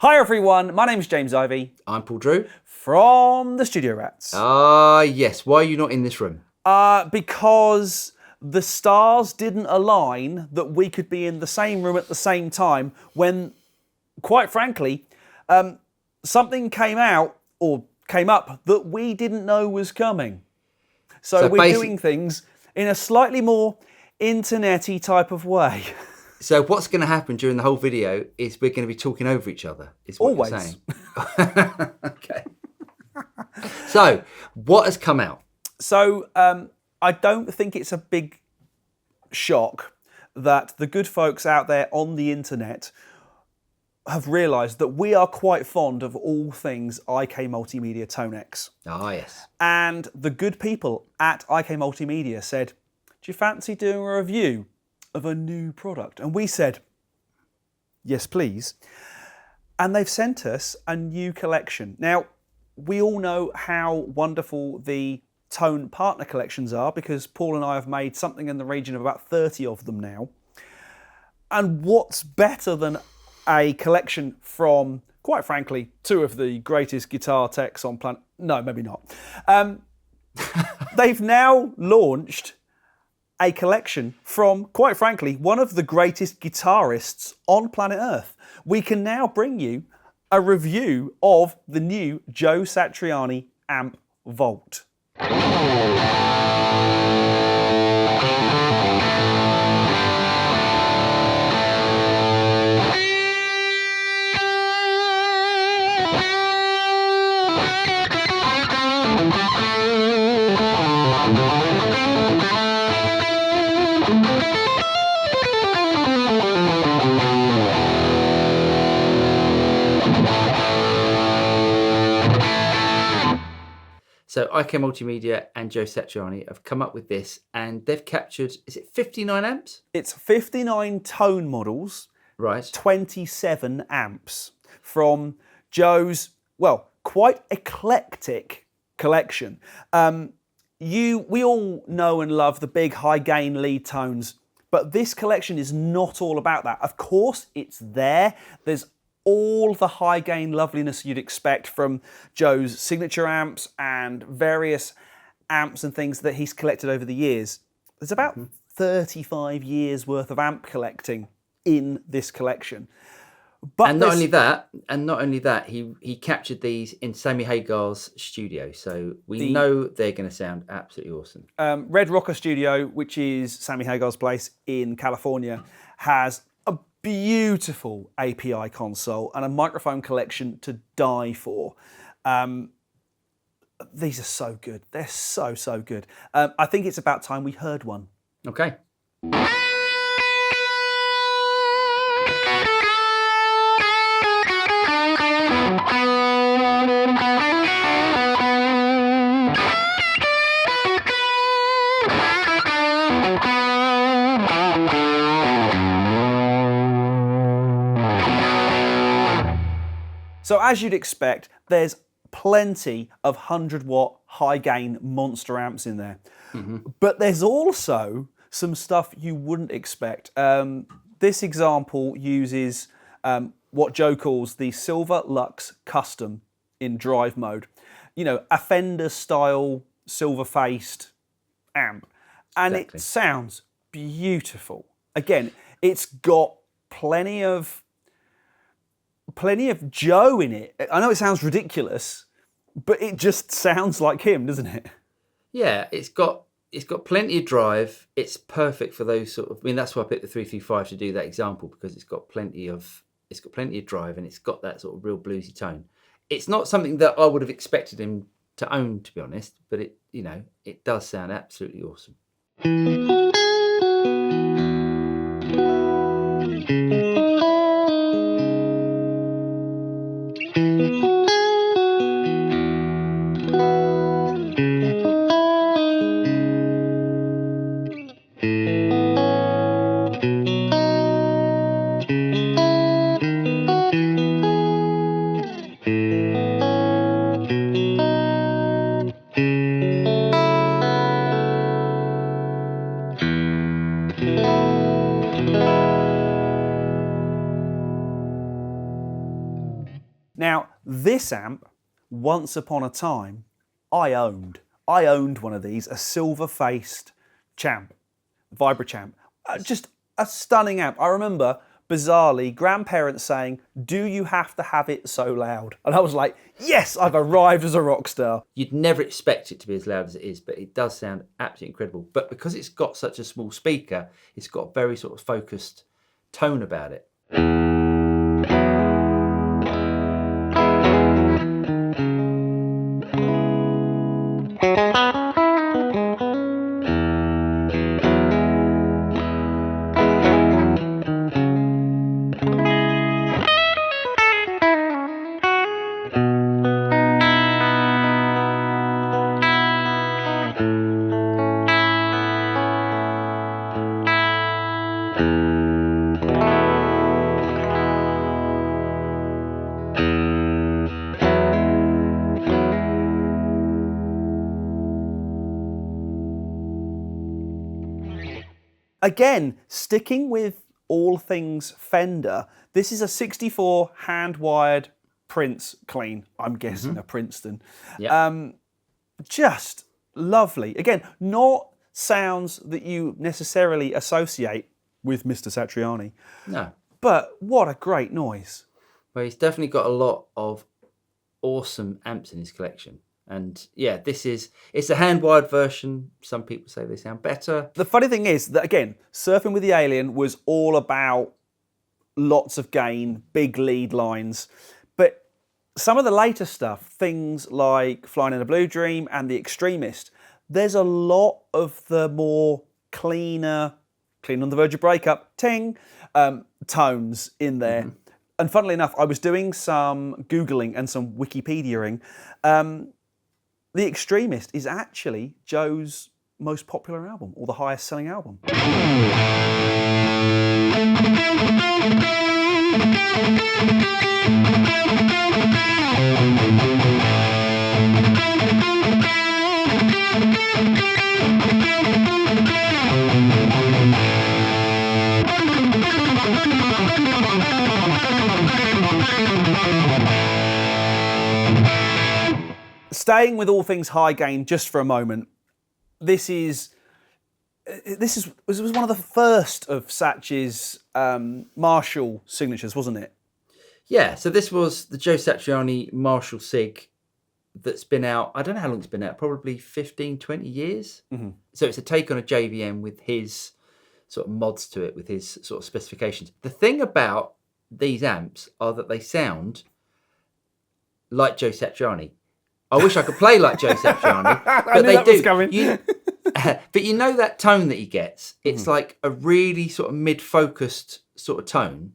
Hi everyone, my name's James Ivey. I'm Paul Drew. From the Studio Rats. Yes. Why are you not in this room? Because the stars didn't align that we could be in the same room at the same time when, quite frankly, something came up that we didn't know was coming. So we're doing things in a slightly more internet-y type of way. So what's going to happen during the whole video is we're going to be talking over each other, is what Always. You're saying. Okay. So, what has come out? So, I don't think it's a big shock that the good folks out there on the internet have realised that we are quite fond of all things IK Multimedia TONEX. Ah, yes. And the good people at IK Multimedia said, do you fancy doing a review of a new product? And we said, yes, please. And they've sent us a new collection. Now, we all know how wonderful the Tone partner collections are because Paul and I have made something in the region of about 30 of them now. And what's better than a collection from, quite frankly, two of the greatest guitar techs on planet... No, maybe not. They've now launched a collection from, quite frankly, one of the greatest guitarists on planet Earth. We can now bring you a review of the new Joe Satriani Amp Vault. So IK Multimedia and Joe Satriani have come up with this and they've captured, is it 59 amps? It's 59 tone models, right? 27 amps from Joe's, well, quite eclectic collection. We all know and love the big high gain lead tones, but this collection is not all about that. Of course, it's there. There's all the high gain loveliness you'd expect from Joe's signature amps and various amps and things that he's collected over the years. There's about 35 years worth of amp collecting in this collection. But and not only that, he captured these in Sammy Hagar's studio, so we know they're going to sound absolutely awesome. Red Rocker Studio, which is Sammy Hagar's place in California, has a beautiful API console and a microphone collection to die for. These are so good. They're so good. I think it's about time we heard one. Okay. So as you'd expect, there's plenty of 100-watt high-gain monster amps in there. But there's also some stuff you wouldn't expect. This example uses what Joe calls the Silver Lux Custom in drive mode. You know, a Fender-style silver-faced amp. And It sounds beautiful. Again, it's got plenty of Joe in it. I know it sounds ridiculous, but it just sounds like him, doesn't it? Yeah, it's got plenty of drive. It's perfect for those sort of. I mean, that's why I picked the 335 to do that example because it's got plenty of drive and it's got that sort of real bluesy tone. It's not something that I would have expected him to own, to be honest, but it does sound absolutely awesome. Now, this amp, once upon a time, I owned. I owned one of these, a silver-faced champ, Vibrachamp. Just a stunning amp. I remember, bizarrely, grandparents saying, "Do you have to have it so loud?" And I was like, yes, I've arrived as a rock star. You'd never expect it to be as loud as it is, but it does sound absolutely incredible. But because it's got such a small speaker, it's got a very sort of focused tone about it. Again, sticking with all things Fender, this is a 64 hand-wired Prince clean. I'm guessing a Princeton. Yeah. Just lovely. Again, not sounds that you necessarily associate with Mr. Satriani, No. but what a great noise. Well, he's definitely got a lot of awesome amps in his collection. And yeah, it's a hand-wired version. Some people say they sound better. The funny thing is that, again, Surfing with the Alien was all about lots of gain, big lead lines. But some of the later stuff, things like Flying in a Blue Dream and The Extremist, there's a lot of the more cleaner, clean on the verge of breakup, ting, tones in there. And funnily enough, I was doing some Googling and some Wikipediaing. The Extremist is actually Joe's most popular album, or the highest selling album. Staying with all things high gain just for a moment, this was one of the first of Satch's Marshall signatures, wasn't it? Yeah, so this was the Joe Satriani Marshall Sig that's been out, I don't know how long it's been out, probably 15, 20 years. So it's a take on a JVM with his sort of mods to it, with his sort of specifications. The thing about these amps are that they sound like Joe Satriani. I wish I could play like Joe Satriani, but they do. But you know that tone that he gets? It's like a really sort of mid-focused sort of tone.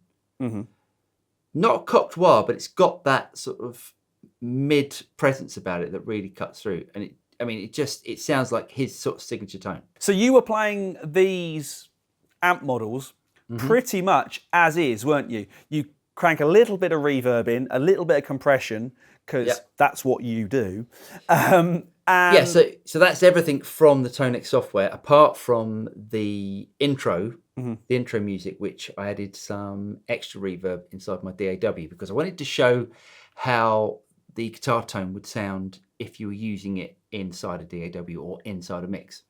Not a cocked wah, but it's got that sort of mid-presence about it that really cuts through. And it sounds like his sort of signature tone. So you were playing these amp models pretty much as is, weren't you? You crank a little bit of reverb in, a little bit of compression, because that's what you do. Yeah, so that's everything from the TONEX software, apart from the intro, the intro music, which I added some extra reverb inside my DAW, because I wanted to show how the guitar tone would sound if you were using it inside a DAW or inside a mix.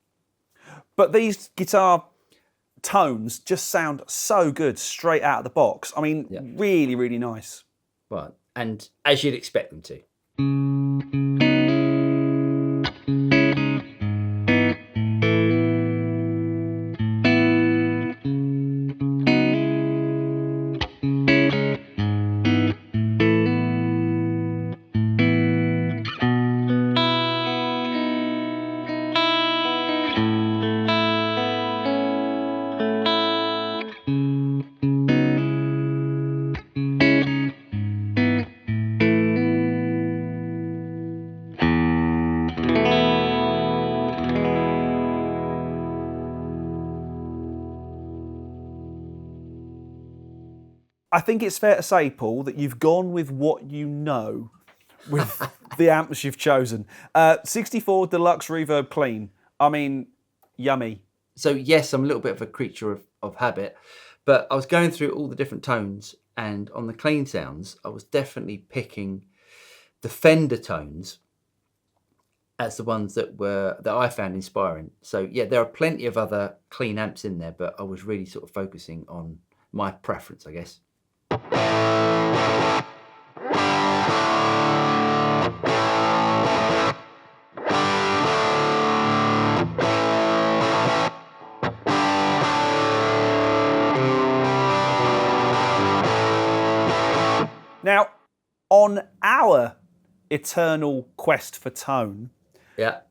But these guitar tones just sound so good straight out of the box. I mean, really, really nice. Right, and as you'd expect them to. I think it's fair to say, Paul, that you've gone with what you know with the amps you've chosen. 64 Deluxe Reverb Clean. I mean, yummy. So yes, I'm a little bit of a creature of habit, but I was going through all the different tones And on the clean sounds, I was definitely picking the Fender tones as the ones that I found inspiring. So yeah, there are plenty of other clean amps in there, but I was really sort of focusing on my preference, I guess. Now, on our eternal quest for tone, Yeah.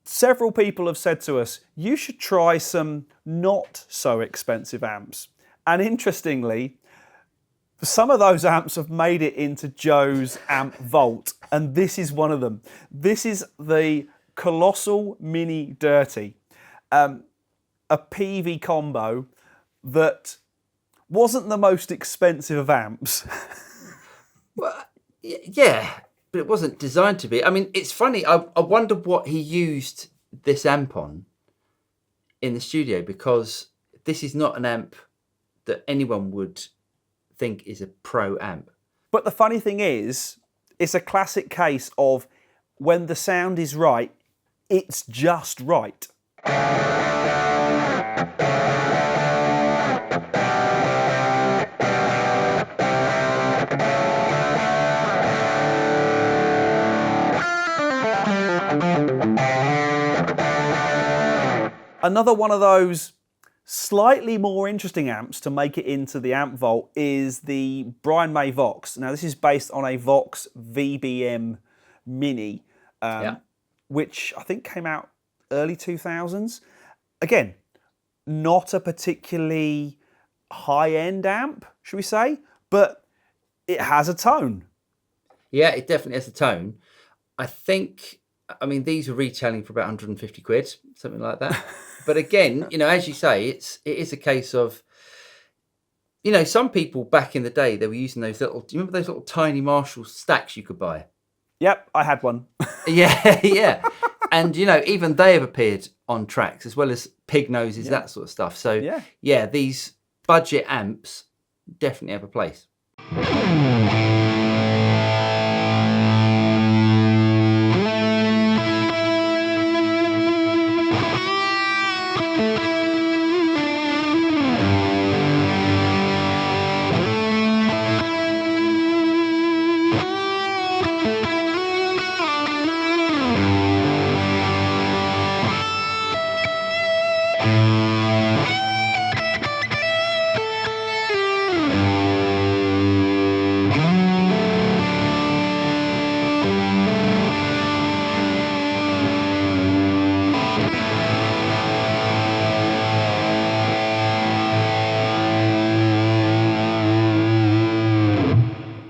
several people have said to us, you should try some not so expensive amps. And interestingly, some of those amps have made it into Joe's Amp Vault, and this is one of them. This is the Colossal Mini Dirty, a PV combo that wasn't the most expensive of amps. Well, yeah, but it wasn't designed to be. I mean, it's funny. I wonder what he used this amp on in the studio, because this is not an amp that anyone would think is a pro amp. But the funny thing is, it's a classic case of when the sound is right, it's just right. Another one of those slightly more interesting amps to make it into the Amp Vault is the Brian May Vox. Now, this is based on a Vox VBM Mini, which I think came out early 2000s. Again, not a particularly high-end amp, should we say, but it has a tone. Yeah, it definitely has a tone. I mean, these are retailing for about 150 quid, something like that. But again, as you say, it is a case of, some people back in the day, they were using those little, do you remember those little tiny Marshall stacks you could buy? Yep, I had one. Yeah. And, even they have appeared on tracks, as well as pig noses, that sort of stuff. So, yeah, these budget amps definitely have a place.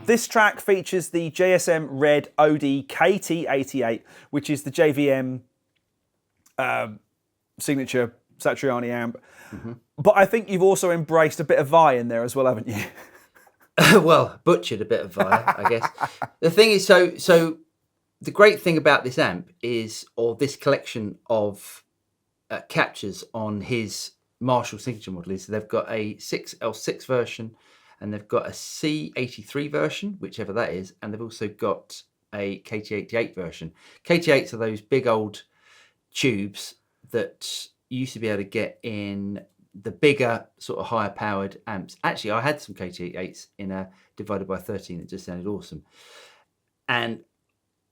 This track features the JSM Red OD KT88, which is the JVM signature Satriani amp. Mm-hmm. But I think you've also embraced a bit of Vi in there as well, haven't you? Well, butchered a bit of Vi, I guess. The thing is, so the great thing about this amp is, or this collection of captures on his Marshall signature model, is they've got a 6L6 version, and they've got a C83 version, whichever that is, and they've also got a KT88 version. KT8s are those big old tubes that you used to be able to get in the bigger, sort of higher powered amps. Actually, I had some KT88s in a divided by 13 that just sounded awesome. And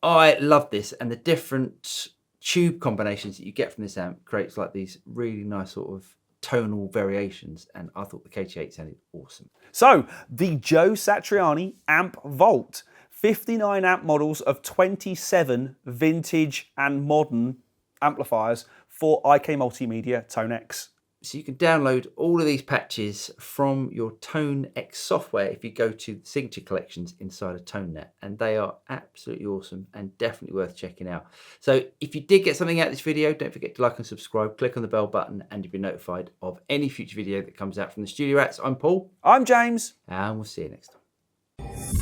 I love this, and the different tube combinations that you get from this amp creates like these really nice sort of tonal variations, and I thought the KT8 sounded awesome. So, the Joe Satriani Amp Vault. 59 amp models of 27 vintage and modern amplifiers for IK Multimedia TONEX. So you can download all of these patches from your TONEX software if you go to the signature collections inside of ToneNet, and they are absolutely awesome and definitely worth checking out. So if you did get something out of this video, don't forget to like and subscribe, click on the bell button, and you'll be notified of any future video that comes out from the Studio Rats. I'm Paul. I'm James. And we'll see you next time.